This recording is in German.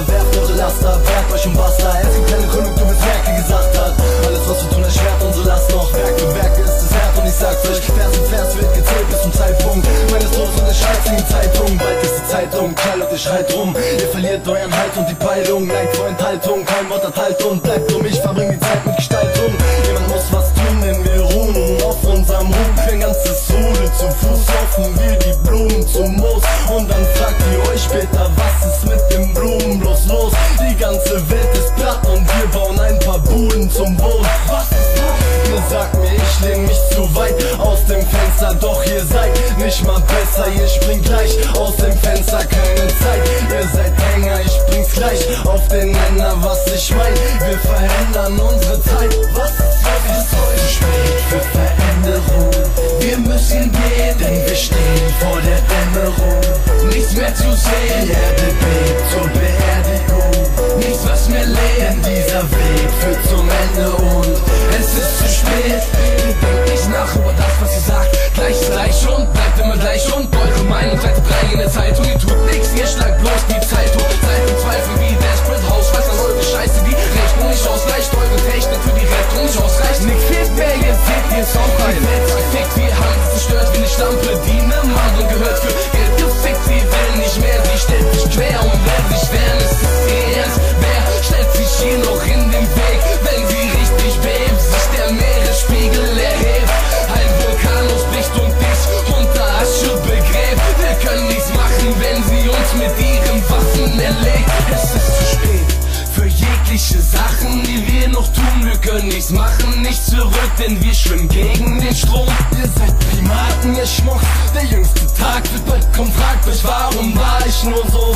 Werft eure Laster, werft euch basta. Es gibt keine Konjunktur, bis Merkel gesagt hat: alles was wir tun erschwert unsere Last noch. Werk für Werk ist es hart und ich sag's euch, Vers für Vers wird gezählt bis zum Zeitpunkt meines Todes und erscheint in die Zeitung. Bald ist die Zeitung, knallt und ihr schreit rum. Ihr verliert euren Halt und die Peilung. Neigt vor Enthaltung, kein Wort hat Haltung. Bleibt um, ich verbring die Zeit mit Gestaltung. Jemand muss was tun, denn wir ruhen auf unserem Ruhm. Ein ganzes Rudel zu Fuß laufen wir die Blumen zum Moos. Und dann fragt ihr euch später, was ist mit dem Blumen bloß los? Die ganze Welt ist platt und wir bauen ein paar Buden zum Wohnen. Was ist das? Ihr sagt mir, ich lehn mich zu weit aus dem Fenster, doch ihr seid nicht mal besser. Ihr springt gleich aus dem Fenster, keine Zeit. Ihr seid Hänger, ich bring's gleich auf den Nenner, was ich mein. Wir verändern unsere Zeit. Was ist heute zu spät für Veränderung? Wir müssen gehen, denn wir stehen vor der Dämmerung. Nichts mehr zu sehen, die Erde bebt zur Beerdigung. Nichts, was mir lehren, dieser Weg führt zum Ende und es ist zu spät. Ihr denkt nicht nach über das, was ihr sagt. Gleich ist gleich und bleibt immer gleich und eure Meinung Seite 3 in der Zeitung. Ihr tut nichts, ihr schlagt bloß die Zeitung. Seid im Zweifel wie Desperate Housewives an eure Scheiße, die Rechnung nicht ausreicht. Eure Technik für die Rettung nicht ausreicht. Nichts fehlt mehr, ihr seht, ihr ist auch rein. Gefickt, wir haben zerstört wie eine Schlampe, die einem anderen gehört. Für Geld gefickt, sie will nicht mehr. Sie stellt sich quer und will sich wehren. Es ist ihr Ernst, wer stellt sich hier noch in den Weg? Wenn sie richtig bebt, sich der Meeresspiegel erhebt. Ein Vulkan ausbricht und dich unter Asche begräbt. Wir können nichts machen, wenn sie uns mit ihren Waffen erlegt. Es ist zu spät für jegliche Sachen, die wir noch tun. Wir können nichts machen, nicht zurück, denn wir schwimmen gegen den Strom. Ihr seid Primaten, ihr Schmucks, der jüngste Tag wird bald kommen. Fragt euch, warum war ich nur so